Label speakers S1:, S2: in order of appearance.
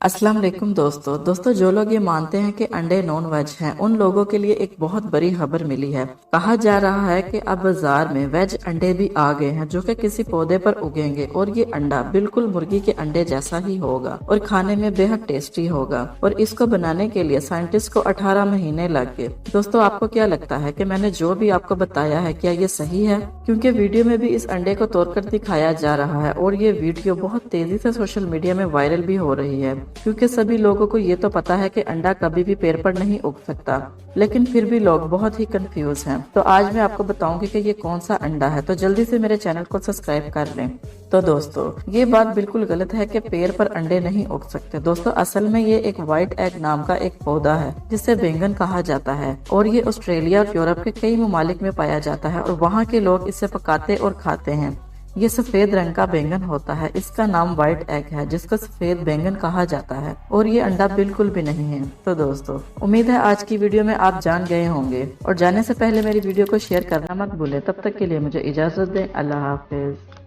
S1: अस्सलाम वालेकुम दोस्तों जो लोग ये मानते हैं कि अंडे नॉन वेज हैं उन लोगों के लिए एक बहुत बड़ी खबर मिली है। कहा जा रहा है कि अब बाजार में वेज अंडे भी आ गए हैं जो कि किसी पौधे पर उगेंगे और ये अंडा बिल्कुल मुर्गी के अंडे जैसा ही होगा और खाने में बेहद टेस्टी होगा। और इसको बनाने के लिए साइंटिस्ट को 18 महीने लग गए। दोस्तों आपको क्या लगता है कि मैंने जो भी आपको बताया है क्या ये सही है? क्योंकि वीडियो में भी इस अंडे को तोड़कर दिखाया जा रहा है और ये वीडियो बहुत तेजी से सोशल मीडिया में वायरल भी हो रही है, क्योंकि सभी लोगों को ये तो पता है कि अंडा कभी भी पेड़ पर नहीं उग सकता, लेकिन फिर भी लोग बहुत ही कंफ्यूज हैं। तो आज मैं आपको बताऊंगी कि ये कौन सा अंडा है, तो जल्दी से मेरे चैनल को सब्सक्राइब कर लें। तो दोस्तों ये बात बिल्कुल गलत है कि पेड़ पर अंडे नहीं उग सकते। दोस्तों असल में ये एक व्हाइट एग नाम का एक पौधा है जिसे बैंगन कहा जाता है और ये ऑस्ट्रेलिया और यूरोप के कई ममालिक में पाया जाता है और वहाँ के लोग इसे पकाते और खाते हैं। ये सफेद रंग का बैंगन होता है। इसका नाम व्हाइट एग है जिसको सफेद बैंगन कहा जाता है और ये अंडा बिल्कुल भी नहीं है। तो दोस्तों उम्मीद है आज की वीडियो में आप जान गए होंगे और जाने से पहले मेरी वीडियो को शेयर करना मत भूलें। तब तक के लिए मुझे इजाजत दें। अल्लाह हाफिज।